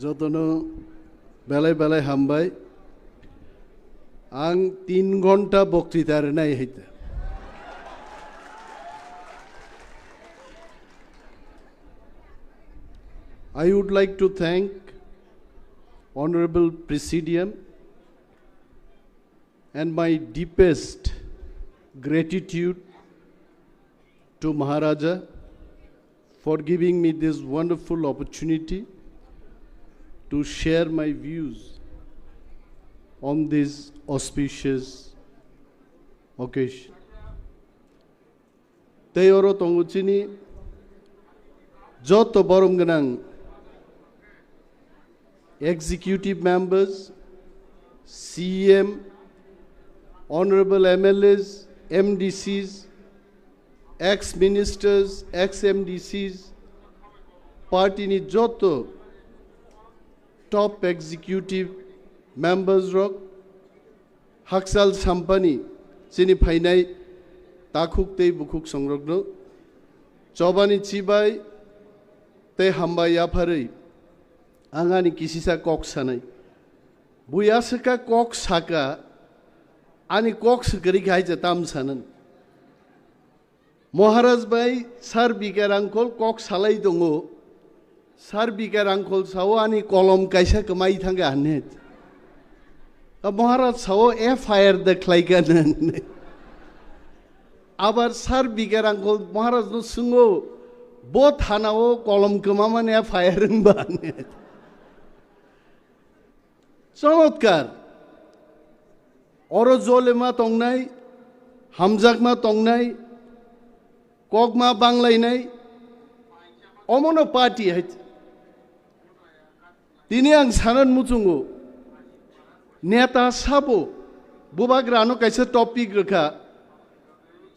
যতনো বেলায় বেলায় হামবাই আং 3 ঘন্টা বক্তৃতার নাই হইতে I would like to thank Honorable Presidium and my deepest gratitude to Maharaja for giving me this wonderful opportunity to share my views on this auspicious occasion. Teyoro tonguchini joto borom ganang executive members, CM, honorable MLAs, MDCs, ex-ministers, ex-MDCs, party ni joto top executive members rock, Haksal Sampani, Sini Phainai, Takhuk Tei Bukuk Songrogno, Chobani Chibai, Te Hambai Yapari, Angani Kisisa Kok Sanai, Buyasaka Kok Saka, Ani Koks Grikai Tam Sanan. Maharaj Bai, Sar Bikar Uncle, Kok Salai Dongo, Sar Bikar Uncle Sawani Kolom Kaisa Kamai Tanga Net. A Maharaj Saw air fire the Klaikan. Abar Sar Bikar Uncle Maharaj no Sungo, both Hanao, Kolom Kamaman air fire and Barnet. Sonotkar Orozolema Tongnai, Hamzakma Tongnai, Kogma Banglainai, Omono Party het. Tiniang Sanan Mutungo, Neta Sabo, Bubagra no Kaisa topic Raka,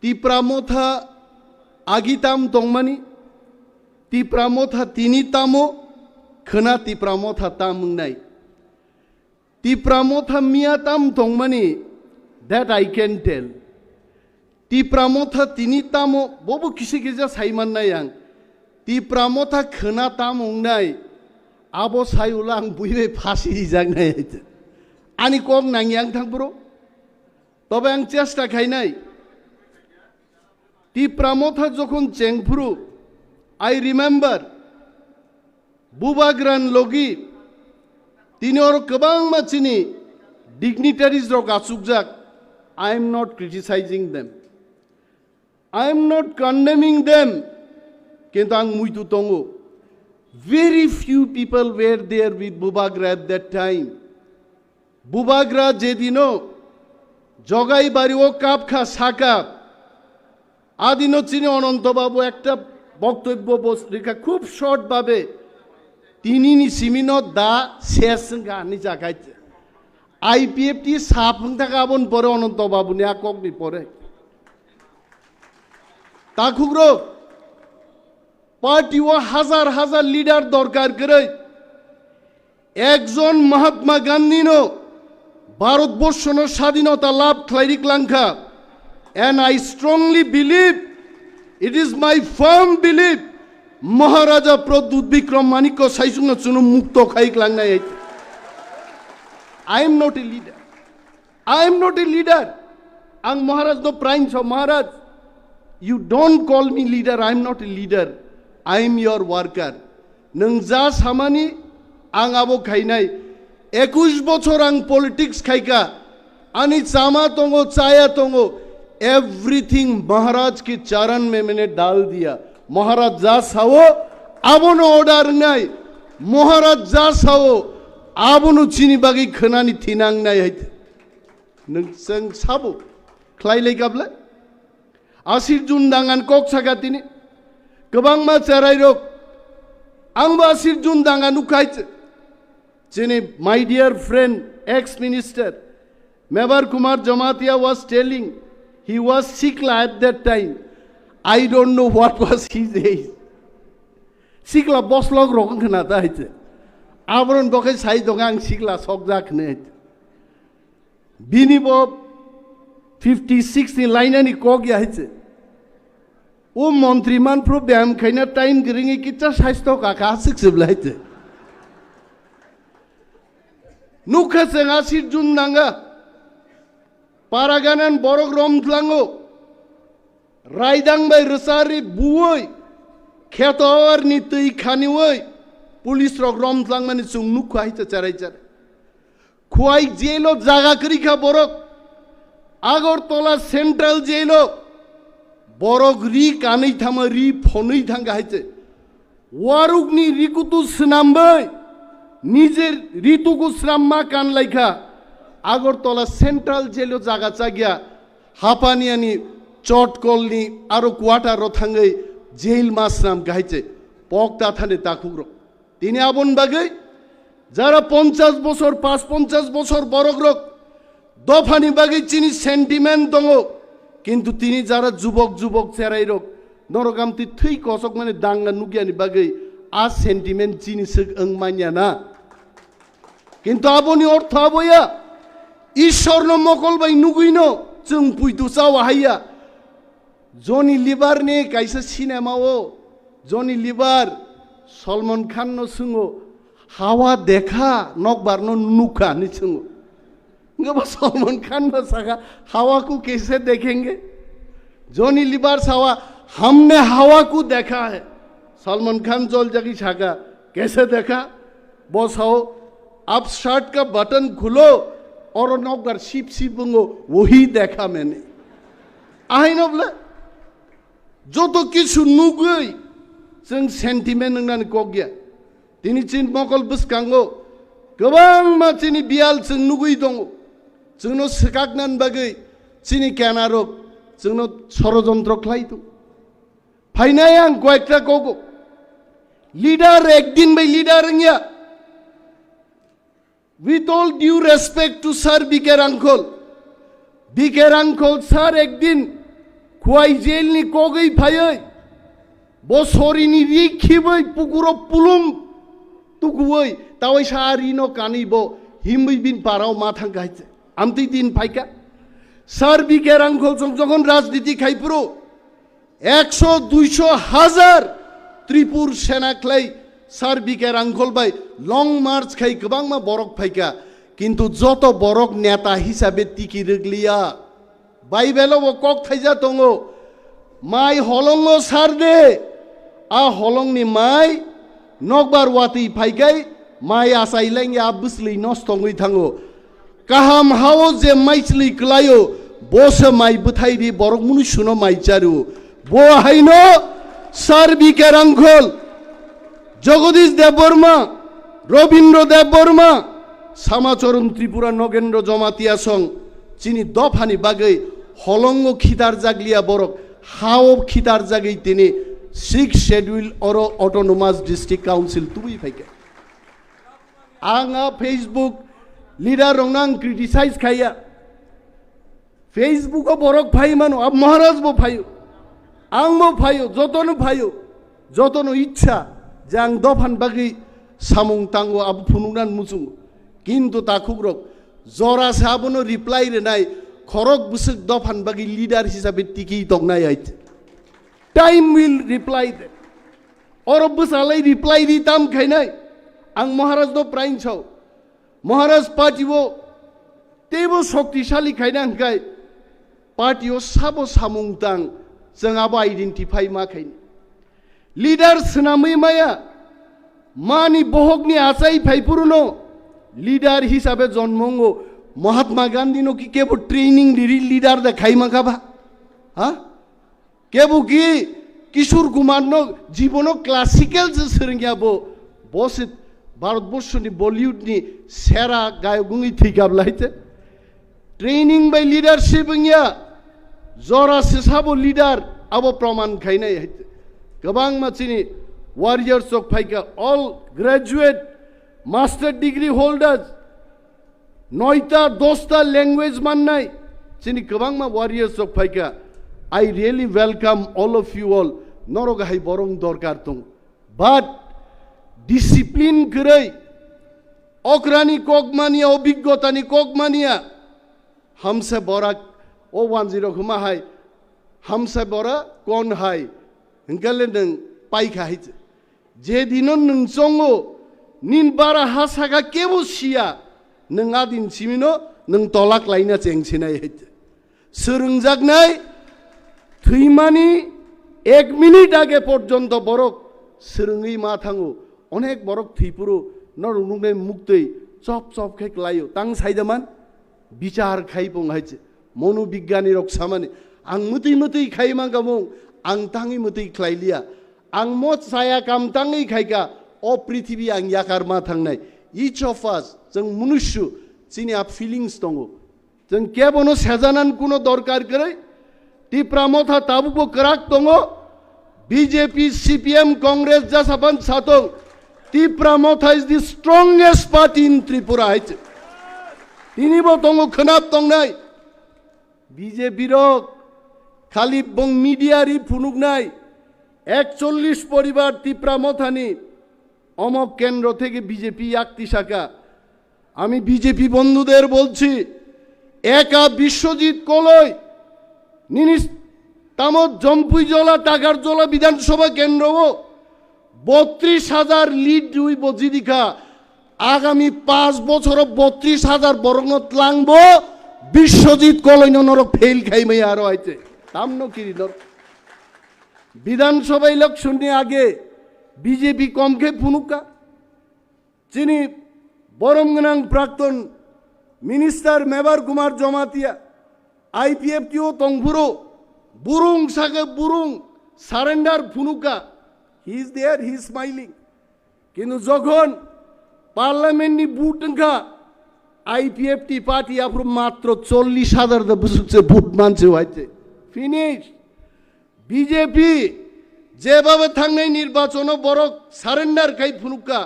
Tipra motha Agitam Tongmani, Tipra motha Tinitamo, Khana Tipra motha Tamungnai. Tipra motha Miatam Tongmani, that I can tell. Tipra motha Tinitamo, Bobo Kishikija Saiman Nayang, Tipra motha Khana Tamungnai, Abo Sayulang Buye Pasi Zangnai. Ani Kong Nangyang Tangbro, Tobang Chesta Kainai. Tipra motha Jokun Chengpuru, I remember Bubagran Logi. Tinor Kabang Machini, dignitaries of Asukjak, I am not criticizing them. I am not condemning them. Kentang Muitu Tongo. Very few people were there with Bubagra at that time. Bubagra Jedino, Jogai Bario Kapka Saka, Adino Chini Onontobabu Ekta Boktobbo Rika Kup short Babe. Tinini Simino da Sesanga Nijakait IPFT Sapangabon Poron Tobabunia Kogni Pore Takugro Party wa Hazar leader Dorkar Gray Exon Mahatma Gandhino Bharat Boshono Shadinota Lab Klairik Lanka and I strongly believe it is my firm belief Maharaja Pradut Bikram Maniko Saisuna Sunu Mukto Kaiklangai. I am not a leader. I am not a leader. Ang Maharaj no prime so Maharaj. You don't call me leader. I am not a leader. I am your worker. Nungza samani ang abo khainai. 21 bochor ang politics khaika. Ani chama tongo chaya tongo. Everything Maharaj ki charan mein maine dal diya. Maharaj Jasao, Abono order nai, Maharaj Jasao, Abono Chinibagi Khanani Tinang Nai. Nung Sabo, Klaile Gabla, Asir Jundangan Kok Sagatini, Kabangma Charairok, Amba Asir Jundangan Ukait, Chini, my dear friend, ex-minister, Mebar Kumar Jamatia was telling, he was sick at that time. I don't know what was his age. Sikla boslog rokang kena tahu. Abron bokai sai dongang sikla sokjak net. Bini bob 50-60 line ni kog ya hite. O montriman pro bam kaina time geringi kita saisto kakasik sebelah hite. नुखा जों आसिर जुन नांगा पारागानान बरक रमथलाङो रायदांबाय रसारि बुवै खेतवारनि तै खानिवै police रक रमथलांमानि जों नुखा हायते चारायचार खुवाई जेलो जागा करिखा बरक Agartala central जेलो बरक रि कानै थामा रि फनै थांगा हायते वारुकनि रिकुतु स्नामबै निजे ऋतुको श्राममा कानलाइखा Agartala central जेलो जागा चागिया हापानियानि चटकलनि आरो क्वार्टार थाङै जेल मासनाम गाहायचे पक्ता थाने ताखुग्र तिनी आबन बागै যারা 50 বছর 55 বছর বরগ্রক দফানি বাগै চিনি সেন্টিমেন্ট দङ কিন্তু তিনি যারা যুবক যুবক চেরাইরক নরগামতি থৈ কসক মানে দাঙ্গা নুগিয়াनि বাগै आ सेंटिमेंट चिनि सग ओं मानिया ना কিন্তু आबनि अर्थ आबया ईश्वरनो मकलबाय नुगैनो जों पुइतु चावा हाया जनि लिबार ने काइसा सिनेमाओ जनि लिबार सलमान खान नो सुङो हावा देखा नकबार नो नुका नि सुङो गबा सलमान खान नो सागा हवा को कैसे देखेंगे जनि लिबार सावा हमने हवा को देखा है सलमान खान जोल जगी छागा कैसे देखा बॉस आओ आप शर्ट का बटन खुलो और नौकर शिप शिपुंगो वही देखा मैंने आई नबला जो तो किछु नुगै जों सेंटिमेंट नंनानै कगिया दिनै चिन मकल बुसकांगो गोबां मानसिनि बियाल जों नुगै दङ जोंनो सिकाकनान बागै चिनि केनारक जोंनो षड़यंत्र खालायदों फाइनाय आं कयेकटा कगो लीडर एक दिन by लीडर इंया with all due respect to sir Biker uncle sir एक दिन खुआई जेल नि कोगै फायै बसरिनि रिखिबै पुकुरो पुलुम तुकुबै तावै सारिनो कानिबो हिमै बिन पाराव माथां गाइছে आमति दिन फाइका sir Biker uncle যখন রাজনীতি খাইপুরো 100 200 হাজার त्रिपुर सेना क्लाई सार बिकेर आंखल बाय लंग मार्च खाई गोबां मा बरक फाइका किन्तु जत बरक नेता हिसाबै टिकि रोगलिया बाइबेलाव कक थाइजा दङ माइ हलंग सार दे आ हलंगनि माइ नकबार वाति फाइगाय माइ आसाइलां या बुसलै नस्तङै थाङो काहाम हाव जे माइसलै क्लायो बस माइ बुथाइदि बरक मुनि सुनो माइ चारु बो हाइनो सर बिकेर आंखल जगदीश देबबर्मा रवीन्द्र देबबर्मा सामाचरण त्रिपुरा नगेन्द्र जमातिया सं चिनी दफानि बागै हलंग खिदार जागलिया बरक हाव खिदार जागै तिनी 6 शेड्यूल और ऑटोनोमस डिस्ट्रिक्ट काउंसिल तुबि फाइके आंगा फेसबुक लीडर रंनां क्रिटिसाइज खाया फेसबुक बरक फाइ मानो अब महाराज बो फायो आंबो फायो जतनो इच्छा जां दफान बागै सामुं तांगो अब फुनुनान मुसुं किन्तु ताखुग्रक जरा साबनो रिप्लाई रेनाय खरक बुसुक दफान बागै लीडर हिसाबै टिकि दंनाय आइट टाइम विल रिप्लाई दे और बुसालै रिप्लाई दी ताम खाइनाय आं महाराज दो प्राइन छौ महाराज पार्टीवो तेबो शक्तिशाली खाइना हंखाय पार्टीओ साबो सामुं तां जोंहाबो आइडेन्टिफाइ माखायनो लीडर सोनामै माया मानि बहकनि आचाइ फाइपुरुनो लीडर हिसाबै जन्मंगो महात्मा गांधी नो कि केबो ट्रेनिंग दिरि लीडर देखाइ माखाबा हा केबो कि किशोर कुमार नो जीवनो क्लासिकल जे सोरंगियाबो बस भारतबर्षनि बलिउडनि सेरा गायगुङै थैगाबलायते ट्रेनिंग बाय लीडरशिप इंया जरा सिसाबो लीडर अब प्रमाण खाइनाय गोबां मानसिनि वारियर्स अफ फाइका all graduate master degree holders 9टा 10टा लैंग्वेज माननाय चिनि गोबां मा वारियर्स अफ फाइका I really welcome all of you all नरगाहाय बरं दरकार दं बाट डिसिप्लिन गरै अक्रानि ककमानिया अभिज्ञतानि ककमानिया हमसे बरा ओ 10 खुमा हाय हमसे बरा कौन हाय हंगले नों पाइखा हाय जे दिनो नों संगो निन बारा हासागा केबो सिया नों आदिन सिमिनो नों तलाक लाइना चेंसिनाय हायते सोलोंजागनाय थैमानि 1 मिनिट आगे पर्यन्त बरक सोलोङै मा थाङो अनेक बरक थैपुरो नरुंगनाय मुक्तै चप चप खाय लायो तां साइदामान बिचार खायपं हायचे मनोबिज्ञानी रक सामानि आं मतै मतै खायमा गामो आं ताङै मतै खायलिया आं मत साया काम ताङै खायका अ पृथ्वी आं याकार मा थांनाय each of us जों मनुष्य जिनि आ फिलिंग्स दङ जों केबनो सेजानान कुनो दरकार करे टिप्रा मथा ताबुको कराक दङ बीजेपी सीपीएम कांग्रेस जासाबान सातों Tipra Motha is the strongest party in Tripura हायचे तिनिबो दङ खोनाब दंनाय बीजेपी रक खाली बं मिडियारि फुनुगनाय 41 परिवार टिप्रा मथानि অমক কেন্দ্র থেকে বিজেপি একটি শাখা আমি বিজেপি বন্ধুদের বলছি একা বিশ্বজিৎ কলই নিনিস তামত জম্পুইজলা টাকারজলা বিধানসভা কেন্দ্র 32,000 লিড দুই বজিদিকা আগামী 5 বছর 32,000 বরঙত লাংব বিশ্বজিৎ কলই নরক ফেল খাইমাই আর হইছে তামনো কিরিনর বিধানসভা ইলেকশনে আগে बीजेपी कम के फुनुका चिनी बरमगनां प्राक्तन मिनिस्टर मेबर कुमार जमातिया आईपीएफटीओ तंगपुरो बुरुंग सागे बुरुंग सारेंडार फुनुका he is there he is smiling किन्तु जखन पार्लियामेंटनि बुट ओंखा आईपीएफटी पार्टी आपुर मात्र 40,000 बुसुचे बुट मानसे हायते फिनिश बीजेपी जेबाबे थांनाय निर्वाचन बरक सारेंडार खाय फुनुका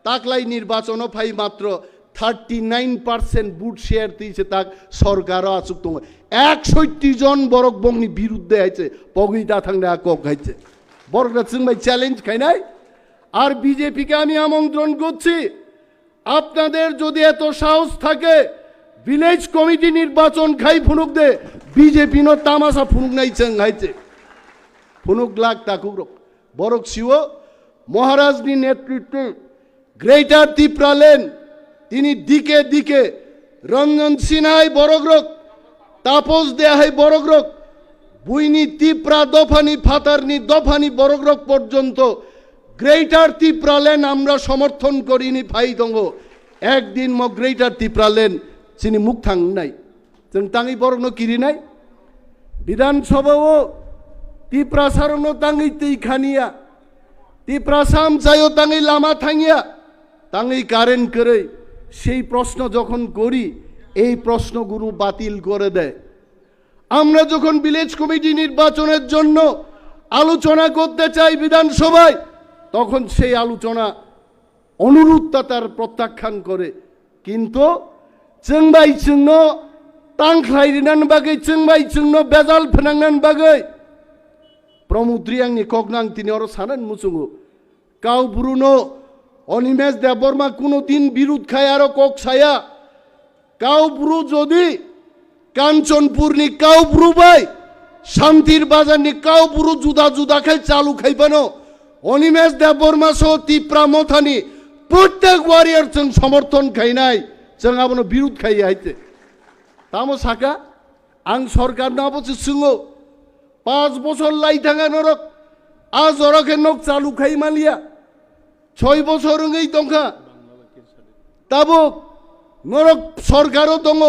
ताकलाय निर्वाचन फाय मात्र 39% बुट शेयर दिसे ताक सरकार आसुक दङ 61 जन बरक बंनि बिरुद्धे आइছে पगैदा थांना কক हायছে बरकरा जोंबाय চ্যালেঞ্জ খাইনাय আর বিজেপি কে আমি আমন্ত্রণ করছি আপনাদের যদি এত সাহস থাকে ভিলেজ কমিটি নির্বাচন খাই ফুনুক দে বিজেপি নো তামাশা ফুনুক নাই চং হাইছে फुनुक लाख ताकुब्रक बरक शिव महाराजनि नेतृत्वे ग्रेटर त्रिपुरा लैंड तिनी दिके दिके रंजन सिन्हाय बरग्रक तापस देहाय बरग्रक बुइनि त्रिपुरा दफानि फातारनि दफानि बरग्रक पर्यन्त ग्रेटर त्रिपुरा लैंड आमरा समर्थन करिनि फाइ दङ एकदिन म ग्रेटर त्रिपुरा लैंड चिनि मुख थांनाय जों ताङै बरगनो किरिनाय विधानसभाओ टिप्रा सारनो ताङै तै खानिया टिप्रा साम चायो ताङै लामा थांगिया ताङै कारेन्ट करे সেই প্রশ্ন যখন করি এই প্রশ্নগুলো বাতিল করে দেয় আমরা যখন ভিলেজ কমিটি নির্বাচনের জন্য আলোচনা করতে চাই বিধানসভায় তখন সেই আলোচনা অনুরোধটা তার প্রত্যাখ্যান করে কিন্তু जोंबाय जोंनो तांख्लायरिनान बागै जोंबाय जोंनो बेजाल फोनांनान बागै प्रमुद्री आंनि कगनां तिनि अर सानान मुसुङो काउब्रुनो अनिमेश देबबर्मा कोनो दिन बिरुद खाय आरो कक साया काउब्रु जदि कांचनपुरनि काउब्रु बाय शान्तिर बाजारनि काउब्रु जुदा जुदा खाय चालू खायबानो अनिमेश देबबर्मा सह त्रिपुरा मथानि प्रत्येक वारियर जों समर्थन खायनाय जों आबनो बिरुद खाय हायते तामो साका आं सरकारनो अबसे सोङो 5 বছর লাই थाङा नरक आज अरखे नक चालू खाय मालिया 6 বছর ओङै दंखा ताबो नरक सरकारो दङ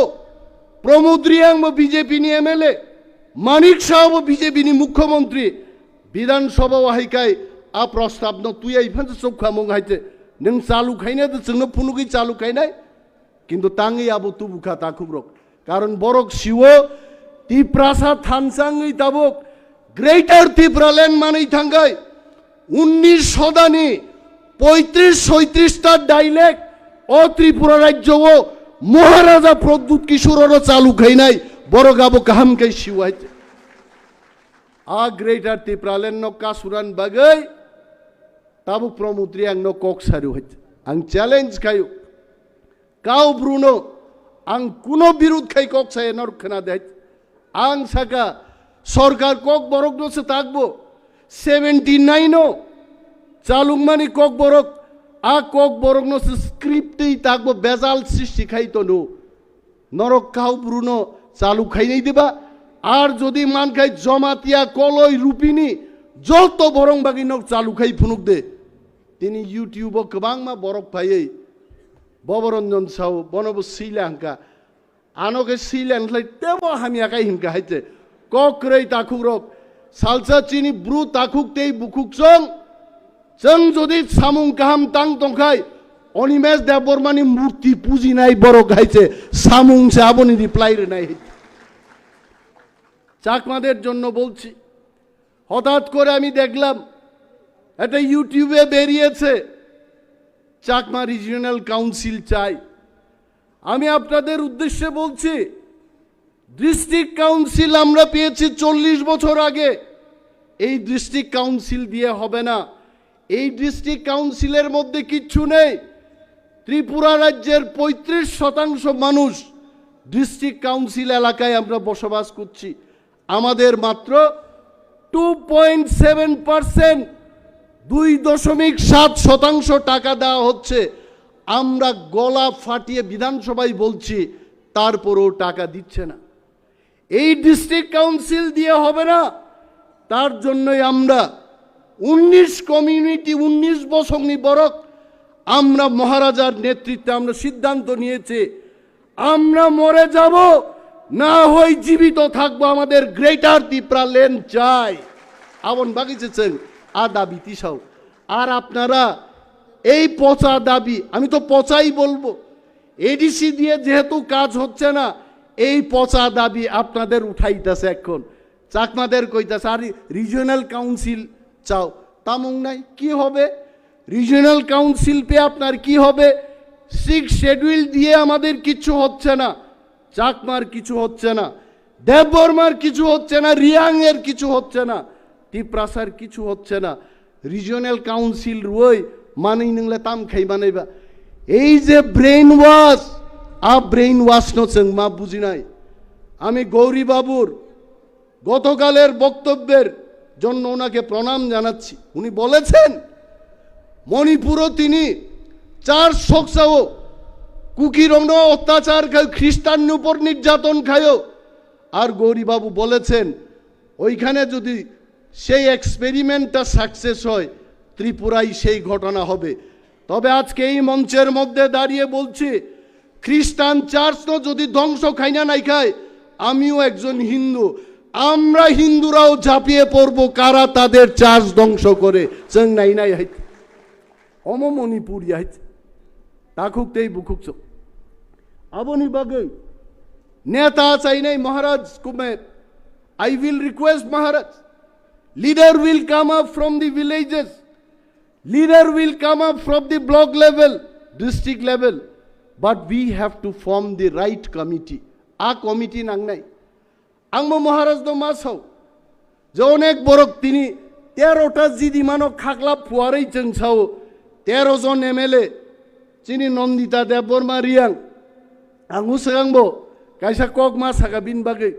प्रमुद्री आंबो बीजेपी नि एमएलए मानिक साहबो बीजेपी नि मुख्यमंत्री विधानसभा हायकाय आ प्रस्ताव न तुय इफान सौखामंग हायते नों चालू खायना तो जोंनो फुनुगै चालू खायनाय किन्तु ताङै आबो तुबुखा ताखुब्रक कारण बरक सिवो त्रिपुरासा थानसाङै ताबक ग्रेटर त्रिपुरा लैंड मानै थांगाय 19 सदानि 35-36टा डाइलेक्ट ओ त्रिपुरा राज्यो महाराजा प्रद्युत किशोर चालू खायनाय बड़ गाबो गाहाम कै सिवाय आ ग्रेटर त्रिपुरा लैंड न कासुरान बागै ताबो प्रमुद्री आं न कक सारु हय आं चैलेंज खायो काउब्रुनो आं कुनो विरोध खाय कक साय न खोना दे आं साका सरकार कक बरक दसे थाकबो 79 चालुंगमानि कक बरक আ kokborok no scriptই থাকবো বেজাল সৃষ্টি খাইতো নো নরক কাউব্রু নো চালু খাই নাই দিবা আর যদি মান খাই জমাতিয়া কলই রূপিনী যত বরং বাকি নক চালু খাই ফুনুক দে তিনি ইউটিউব গোबां বরক ফাইयै ববরঞ্জন সাউ বনব শ্রীলঙ্কা আনকে শ্রীলঙ্কা তেবো হামি আকাই হিমকা হাইতে ককরই তাকুরক সালসা চিনি ব্রু তাকুক তেই বুকুক जों যদি সামুং কাহাম তাং তংখাই অনিমেষ দেববর্মানি মূর্তি পুজি নাই বড় গাইছে সামুং সে আবনি রিপ্লাই রে নাই চাকমাদের জন্য বলছি হঠাৎ করে আমি দেখলাম এটা ইউটিউবে বেরিয়েছে চাকমা রিজিওনাল কাউন্সিল চাই আমি আপনাদের উদ্দেশ্যে বলছি ডিস্ট্রিক্ট কাউন্সিল আমরা পেয়েছি 40 বছর আগে এই ডিস্ট্রিক্ট কাউন্সিল দিয়ে হবে না এই ডিস্ট্রিক্ট কাউন্সিলের মধ্যে কিচ্ছু নেই ত্রিপুরা রাজ্যের 35% মানুষ ডিস্ট্রিক্ট কাউন্সিল এলাকায় আমরা বসবাস করছি আমাদের মাত্র 2.7% 2.7% টাকা দেওয়া হচ্ছে আমরা গলা ফাটিয়ে বিধানসভায় বলছি তারপরেও টাকা দিচ্ছে না এই ডিস্ট্রিক্ট কাউন্সিল দিয়ে হবে না তার জন্যই আমরা 19 কমিউনিটি 19 বছরনি বরক আমরা মহারাজার নেতৃত্বে আমরা সিদ্ধান্ত নিয়েছি আমরা মরে যাব না হই জীবিত থাকবো আমাদের গ্রেটার ত্রিপুরা লেন চাই আবন বাগিয়েছেন আ দাবি তিসাও আর আপনারা এই পচা দাবি আমি তো পচাই বলবো এডিসি দিয়ে যেহেতু কাজ হচ্ছে না এই পচা দাবি আপনাদের উঠাইতেছে এখন চাকমাদের কইতাছে আর রিজিওনাল কাউন্সিল চাও তামুং নাই কি হবে রিজিওনাল কাউন্সিল পে আপনার কি হবে 6 শিডিউল দিয়ে আমাদের কিছু হচ্ছে না চাকমার কিছু হচ্ছে না দেববর্মার কিছু হচ্ছে না রিয়াং এর কিছু হচ্ছে না টিপ্রাসার কিছু হচ্ছে না রিজিওনাল কাউন্সিল রই মানেই নংলে তাম খাই বানাইবা এই যে ব্রেইন ওয়াশ ব্রেইন ওয়াশ নো जों মা বুঝি নাই আমি গৌরী বাবুর গতকালের বক্তব্যের জন্য ওনাকে প্রণাম জানাচ্ছি উনি বলেছেন মণিপুরও তিনি 4 শোকসাও কুকিরং অত্যাচার খায় খ্রিস্টান উপর নির্যাতন খায় আর গৌরী বাবু বলেছেন ওইখানে যদি সেই এক্সপেরিমেন্টটা সাকসেস হয় ত্রিপুরায় সেই ঘটনা হবে তবে আজকে এই মঞ্চের মধ্যে দাঁড়িয়ে বলছি খ্রিস্টান চার্চ যদি ধ্বংস খায় না নাই খায় আমিও একজন হিন্দু আমরা হিন্দুরাও ঝাঁপিয়ে পড়ব কারা তাদের চার্চ ধ্বংস করে जों নাই নাই হাইত অম মণিপুর হাইত তাকুকতেই বুকুকছ আবনি বাগে নেতা চাই নাই মহারাজ কুমে I will request Maharaj leader will come up from the villages leader will come up from the block level district level but we have to form the right committee a committee nang nai आंबो महाराज दो मासाव जो अनेक बरक तिनी 13टा जिदि मानो खागला फुवारै जों साव 13 जन MLA चिनी नन्दिता देबबर्मा रियां आंगु सगांबो कायसा कक मा सागा बिन बागै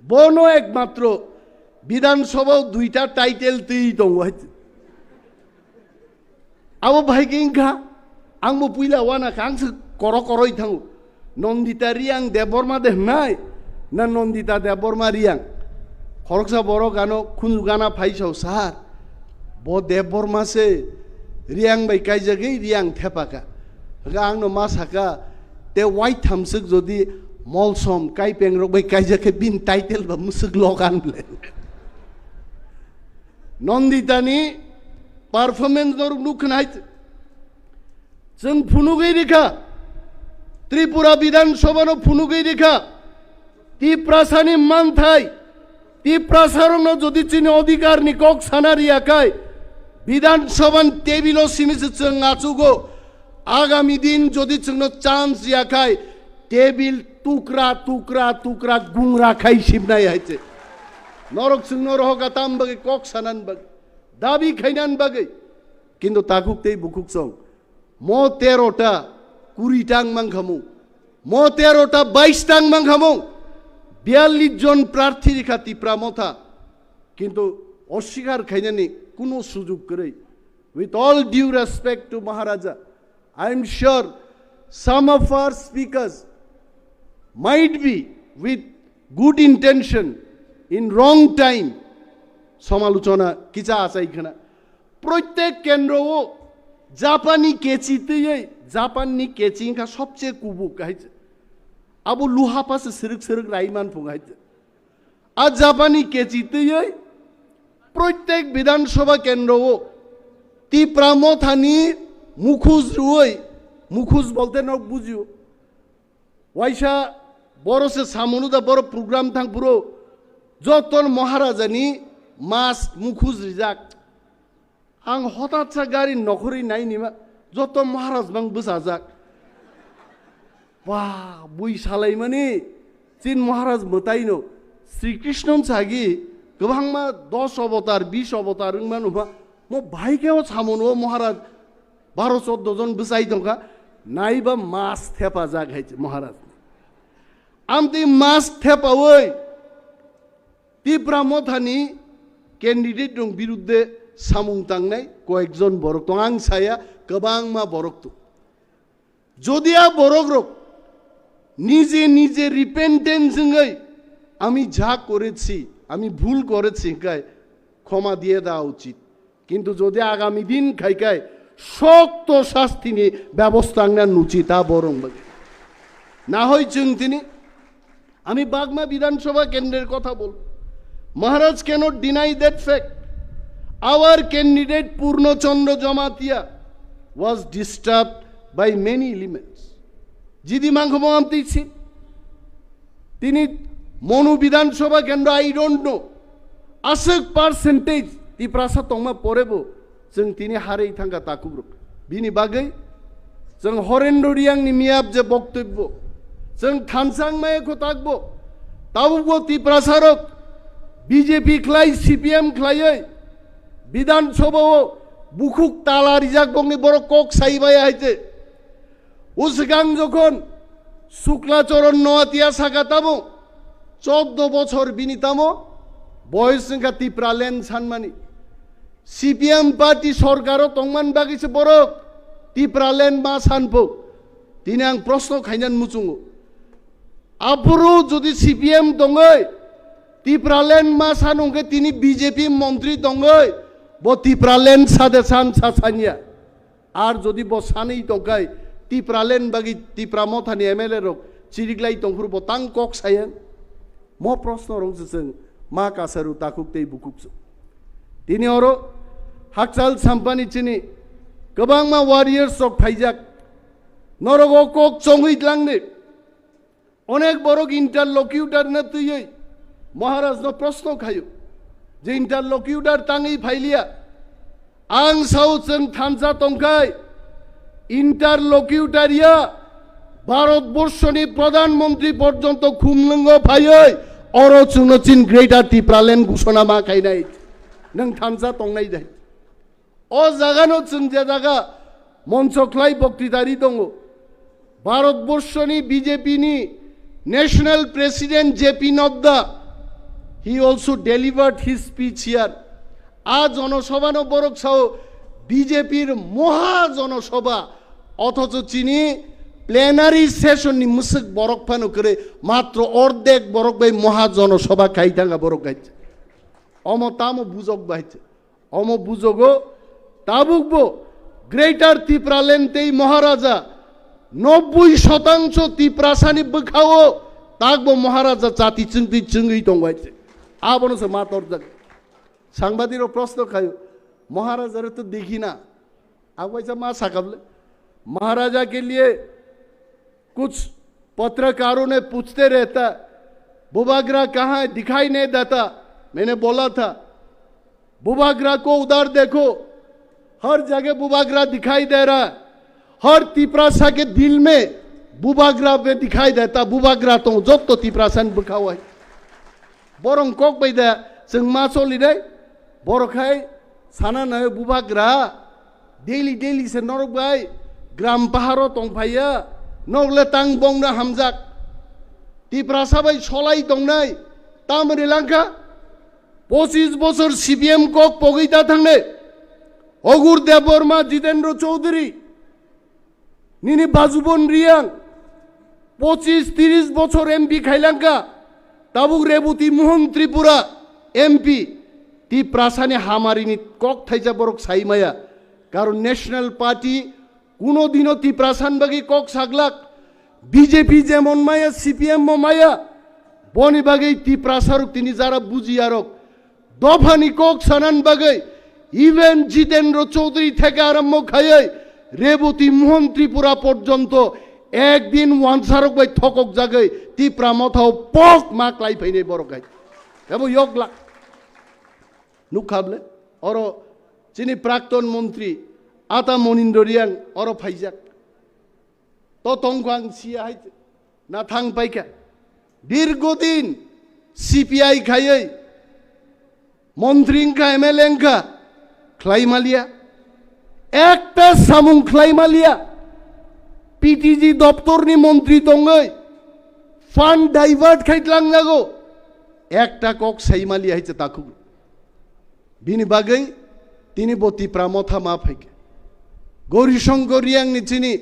बनो एकमात्र विधानसभाव 2टा टाइटेल तै दं हाय आबो भाइगिंखा आंबो पुइला वाना खांसो करई थांगु नन्दिता रियां देबबर्मा दे नाय ना नन्दिता देबबर्मा रियां खरकसा बरो गानो खुनु गाना फाइसाव सार बो देबबर्मा से रियां बाय कायजागै रियां थेपाका आंनो मा साका ते वाइट थामसक जदि मलसम काई पेंग्रक बाय कायजाके बिन टाइटेल बा मुसक लगान ब्ले नन्दितानि पारफरमेंस नर नुखनायत जों फुनुगै रेखा त्रिपुरा विधानसभानो फुनुगै रेखा टिप्रासानि मानथाय टिप्रासारनो जदि चिनि अधिकार नि कक सानारियाखाय विधानसभान टेबिलो सिमिसे जों आचुगो आगामी दिन जदि जोंनो चान्स याखाय टेबिल टुकरा टुकरा टुकरा गुंग्रा खाय सिबनाय हायचे नरक जों नरहगा ताम बगे कक सानान बगे दाबि खायनान बगे किन्तु ताकुकतेय बुकुकसं मो 13टा 20 टां मांखामु मो 13टा 22 टां मांखामु 42 জন প্রার্থী রেখা ত্রিপুরা মথা কিন্তু অস্বীকার খাইনানি কোনো সুযোগ করে with all due respect to Maharaja, I am sure some of our speakers might be with good intention in wrong time. Samaluchona kicha asa ikhana. Proyek kendro o Japani kechi te Japani kechi ka sobche kubu kahit. Abu luha pas sirik raiman phungait. A Japani kechi te proyek Bidhan Sabha kendro o Tipra mothani mukhuz ruoi mukhuz bolte nok bujio. Waisha borose samonuda boro program thang puro joton Maharajani mas mukhuz rijak. Ang hotat sa gari nokhori nai nima joton Maharaj bang besajak. Wah, bui salai mani chin Maharaj mataino Sri Krishna sagi gobang ma 10 avatar 20 avatar manu ma mo bhai keo samono Maharaj 12-14 জন besai dongka naiba mas thepa jak haiche Maharaj. Amti mas thepa oi Tipra mothani candidate dong birudde samung tangnai koekjon borok tong ang saya gobang ma borok tu. Jodia borok rok নিজে repentance নয় আমি যা করেছি আমি ভুল করেছি কাই ক্ষমা দিয়ে দেওয়া উচিত কিন্তু যদি আগামী দিন খাইকায় শক্ত শাস্তি নিয়ে ব্যবস্থা নেন উচিত তা বরং না হয় তিনি আমি বাগমা বিধানসভা কেন্দ্রের কথা বল Maharaj cannot deny that fact our candidate Purnachandra Jamatia was disturbed by many elements জিদি মাংখম আমতেছি তিনি মনু বিধানসভা কেন্দ্র I don't know ask percentage Tiprasa তংমা পরেবো जों তিনি হারেই থাঙ্গা তাকুগ্রুক বিনি বাগৈ जों হরেন্দ্র রিয়াংনি মিয়াব যে বক্তব্য जों থানসাংমায়কো থাকবো তাবুগো টিপ্রাসারক বিজেপি খ্লাই সিপিএম খ্লাইयै বিধানসভাও বুকুক তালা রিজাক বংনি বড় কক সাইবাই আইতে উসগাং যখন শুক্লাচরণ নোয়াতিয়া সাকাতামো 14 বছর বিনিতামো বয়স সংখ্যা টিপ্রালেন সানমানি সিপিএম পার্টি সরকারও তংমান বাগিছে বরক টিপ্রালেন মা সানপো তিনি আং প্রশ্ন খাইনান মুচুঙ্গো আপুরো যদি সিপিএম দঙ্গই টিপ্রালেন মা সানংকে তিনি বিজেপি মন্ত্রী দঙ্গই ব টিপ্রালেন সাদে সান সাসানিয়া আর যদি ব সানেই দঙ্গাই টিপ্রালেন বাগি টিপ্রা মথানি এমএলএ রক চিরিগলাই তংফুর বতাং কক সায়েন ম প্রশ্ন রংসেন মা কাসারু তাকুকতেই বুকুকসু তিনি অরো হাকচাল সাম্পানি চিনি গোবাং মা ওয়ারিয়ার্স রক ফাইজাক নরগ কক চংইতলাংনে অনেক বড় ইন্টারলকিউটার না তুই মহারাজ ন প্রশ্ন খায়ু যে ইন্টারলকিউটার তাঙই ফাইলিয়া আং সাউ जों থানসা তংখাই ইন্টারলকিউটারিয়া ভারতবর্ষনি প্রধানমন্ত্রী পর্যন্ত খুমলুঙ্গ ফাইयै অরচুনচিন গ্রেটার টিপ্রালেন ঘোষণা মা খাইনাই নং থানসা তংনাই দাই ও জাগানো जों যে জায়গা মঞ্চখ্লাই বক্তৃতারি দङ ভারতবর্ষনি বিজেপিনি national president JP Nadda he also delivered his speech here a জনসভা ন বরক সাও বিজেপির মহা জনসভা অথচ চিনি প্লেনারি সেশন নি মুসক বরক ফানো করে মাত্র অর্ধেক বরক বাই মহা জনসভা খাইতাঙ্গা বরক গাইছে অম তাম বুজক বাইছে অম বুজগো তাবুকবো গ্রেটার টিপ্রালেনতেই মহারাজা 90% টিপ্রাসানি বখাও তাকবো মহারাজা জাতি চিংই দংবাইছে আবনসে মাতর জাগ সাংবাদিক প্রশ্ন খায়ো महाराजा तो देखी ना अब वैसा माँ साकबले महाराजा के लिए कुछ पत्रकारों ने पूछते रहता बुबाग्रा कहाँ है दिखाई नहीं देता मैंने बोला था बुबाग्रा को उधर देखो हर जगह बुबाग्रा दिखाई दे रहा है हर तिप्रासा के दिल में बुबाग्रा पे दिखाई देता बुबाग्रा तो जो तो तिप्रासा ने बुखा हुआ है बोरंग कोक बैदा जों मा सोलिनाय बरखाय साना ना बुबाग्रा डेली से नरक बाय ग्राम पाहारो तंफाया नगले तां बंगना हामजाक टिप्रासा बाय सलाई दंनाय तामरे लांखा 25 বছর সিপিএম কক পগैदा थांने অগুর দেববর্মা জিতেন্দ্র চৌধুরী নিনি বাজুবন রিয়াং 25-30 বছর এমপি খাইলাঙ্কা তাবুক রেবতী মোহন ত্রিপুরা এমপি তি প্রাসানে হামারিনি কক থাইজা বরক সাইমায়া কারণ ন্যাশনাল পার্টি কোনোদিনও তি প্রাসান বাগি কক সাগলাক বিজেপি যেমন মায়া সিপিএম মায়া বনি বাগেই তি প্রাসারক তিনি যারা বুঝিয়ারক দফানি কক সানান বাগে ইভেন জিতেন্দ্র চৌধুরী থেকে আরম্ভ খাইয়ে রেবতী মোহন ত্রিপুরা পর্যন্ত একদিন ওয়ানসারক বাই থকক জাগে ত্রিপুরা মথাও পক মাক লাই ফাইনে বড় গাই এবং ইয়ক লাগ নুখাবলে অর যিনি প্রাক্তন মন্ত্রী আতা মনিন্দ্র রিয়াং অর ফাইজাক তো তংখাং সিয়া হাইতে না থাং পাইকা দীর্ঘদিন সিপিআই খাইয়ে মন্ত্রীঙ্কা এমএলএঙ্কা খ্লাইমালিয়া একটা সামুং খ্লাইমালিয়া পিটিজি দপ্তরনি মন্ত্রী তঙ্গই ফান্ড ডাইভার্ট খাইতলাং যাগো একটা কক সাইমালিয়া হইছে তাকু বিনি বাগৈ তিনি বতি প্রামথা মা ফাইকে গৌরীশঙ্কর রিয়াং নিচিনি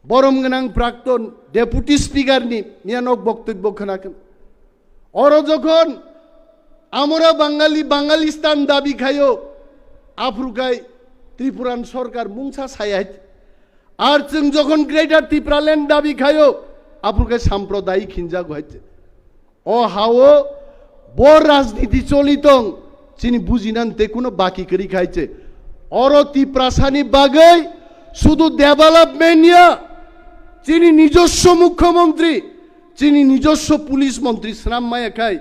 বরম গনাং প্রাক্তন ডেপুটি স্পিকার নি মিয়ানক বক্তব্য খানাকেন অর যখন আমরা বাঙালিস্তান দাবি খাইও আফ্রিকায় ত্রিপুরান সরকার মুংসা ছায়াইত আর जों যখন গ্রেটার ত্রিপুরাল্যান্ড দাবি খাইও আফ্রিকায় সাম্প্রদায়িক হিংসা হইছে ও হাও বড় রাজনীতি চলিতং চিনি বুঝিনানতে কোনো বাকি করি খাইছে অর ত্রিপ্রাসানি বাগৈ শুধু ডেভেলপমেন্ট ইয়া চিনি নিজস্ব মুখ্যমন্ত্রী চিনি নিজস্ব পুলিশ মন্ত্রী শ্রাম মায়া খাই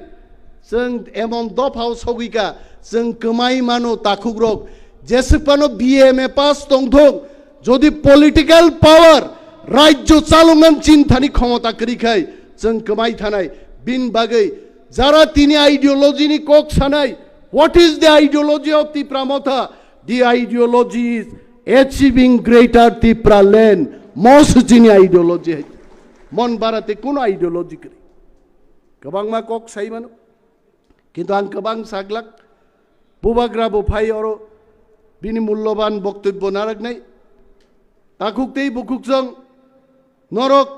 जों এমন দফাও সগিকা जों কমাই মানো তাকুগ্রক যেসেপানো বিএমএ পাস তংথং যদি পলিটিক্যাল পাওয়ার রাজ্য চালনান চিন্তানি ক্ষমতা করি খাই जों কমাই থানাই বিন বাগৈ যারা তিনি আইডিওলজিনি কক সানাই what is the ideology of Tripura Motha the ideology is achieving greater Tripura land মোস্ট চিনি আইডিওলজি মন বাড়াতে কোন আইডিওলজি করি গোबां मा কক সাই মানো কিন্তু आं गोबां साग्लाक बुबाग्रा बोफाई और बिनि मूल्यवान बक्तव्य नारगनाय ताकुकतेई बुकुकजों नरक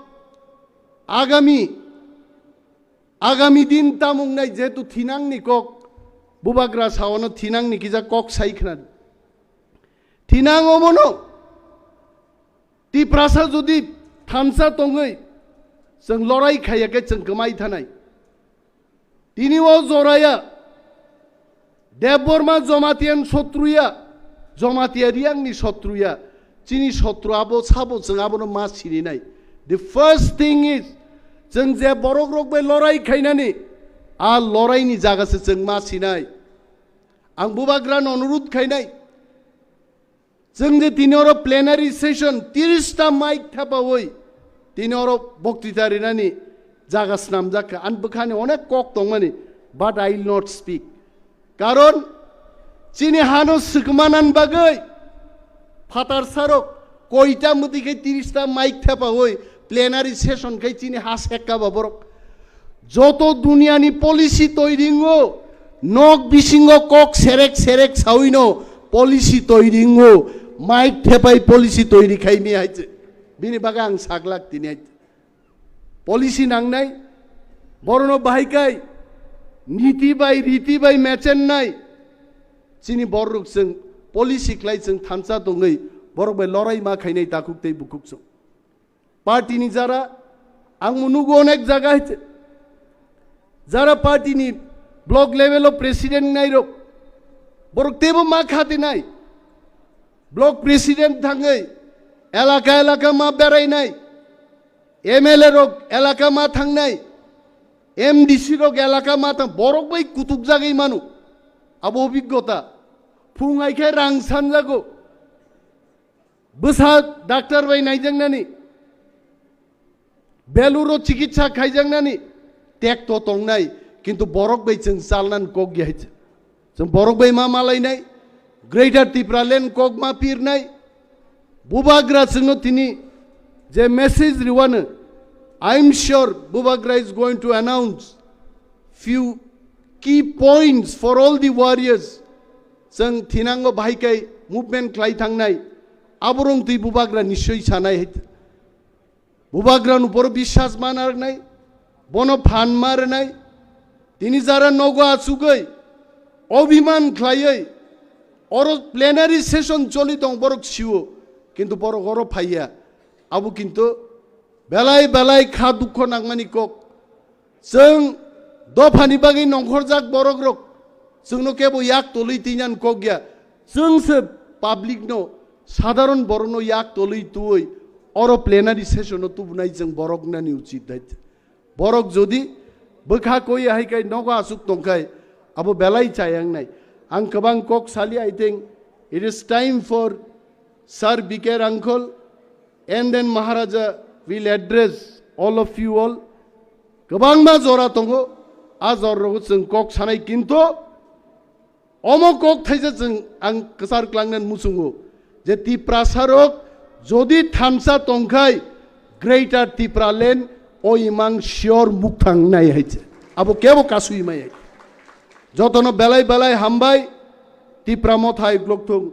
आगामी दिन तामुंगनाय जेतु थिनांगनि कक बुबाग्रा सावनो थिनांगनि किजा कक साइखना थिनांगमनो ति प्रासा जुदि थानसा तंगै जों लड़ाई खायाखै जों गोमाय थानाय তিনিও জরায়া দেববর্মা জমাতিয়ান শত্রুয়া জমাতিয়া রিয়াংনি শত্রুয়া চিনি শত্রু আবো সাবো जों আবনো মা সিনি নাই দি ফার্স্ট থিং ইজ जों যে বরক রকবে লড়াই খাইনানি আর লড়াইনি জায়গাছে जों মা সিনাই आं বুবাগ্রান অনুরোধ খাইনাই जों যে তিনি ওর প্লেনারি সেশন 30টা মাইক থাপাওই তিনি ওর বক্তৃতা রিনানি জাগাস নাম জাকা আনবখানে অনেক কক দংমানি but I will not speak কারণ চিনি হানো সুকমানান বাগৈ ফাতার সারক কয়টা মতিকে 30টা মাইক থাপা হই প্লেনারি সেশন খাই চিনি হাস একা বাবরক যত দুনিয়ানি পলিসি তৈরিঙ্গো নক বিসিঙ্গ কক সেরেক সাউইনো পলিসি তৈরিঙ্গো মাইক থেপাই পলিসি তৈরি খাইমি আইছে বিনি বাগা আং সাগলাক তিনি আইছে পলিসি নাংনাই বর্ণ বাহিকাই নীতি বাই মেচেন নাই চিনি বরক जों পলিসি ক্লাই जों থানসা দङै বরক বাই লড়াই মা খাইনাই তাকুকতেই বুকুকছো পার্টিনি যারা আং মুনুগো অনেক জায়গা হইছে যারা পার্টিনি ব্লক লেভেল প্রেসিডেন্ট নাই রক বরক তেবো মা খাতে নাই ব্লক প্রেসিডেন্ট থাঙ্গै এলাকা মা বেড়াই নাই এমএলএ রক এলাকা মা থাংনাই এমডিসি রক এলাকা মা থাং বরক বাই কুতুক জাগাই মানু আবো অভিজ্ঞতা ফুঙাইখাই রাং সানজাগো বসা ডাক্তার বাই নাইজাंनानि বেলুরো চিকিৎসা খাইजांनानि টেক তো তংনাই কিন্তু বরক বাই जों চালনান কক গিয়াইছে जों বরক বাই মা মালাইনাই গ্রেটার ত্রিপুরা ল্যান্ড কক মা পিরনাই বুবাগ্রা जों তিনি যে message রিওয়ানে I am sure Bubagra is going to announce few key points for all the warriors जों थिनांगो बाहायखाय मुभमेन्ट खालाय थांनाय आबरं तुई बुबाग्रा निश्चय सानाय बुबाग्रा नुपर विश्वास मानारनाय बन फान मारनाय तिनी जारा नगो आसुगै अभिमान खालायै और प्लेनारि सेशन चलि दं बरक सिवो किन्तु बरक और फाइया आबो किन्तु बेलाय बेलाय खा दुख नांमानि कक जों दफानि बागै नंखरजाक बरक रक जोंनो केबो याक तलै तिनान कक गया जोंसो पाब्लिक नो साधारण बरनो याक तलै तुयै और प्लेनारि सेशन तुबनाय जों बरक नानि उचित दायित्व बरक जदि बोखा कोई हाइकाय नगो आसुक दंखाय आबो बेलाय चायांनाय आं गोबां कक सालि I think it is time for sir बिकेर uncle and then Maharaja will address all of you all गोबां मा जरा दंगो आ जरखौ जों कक सानाय किन्तु अम कक थाइजा जों आं कसार क्लांनान मुसुंगो जे तिप्रासारक जदि थामसा तंखाय ग्रेटर तिप्रा लेन ओ इमां श्योर मुख थांनाय हाइছে आबो केबो कासुइ माय जतनो बेलाय बेलाय हामबाय तिप्रा मथाय ग्लकथं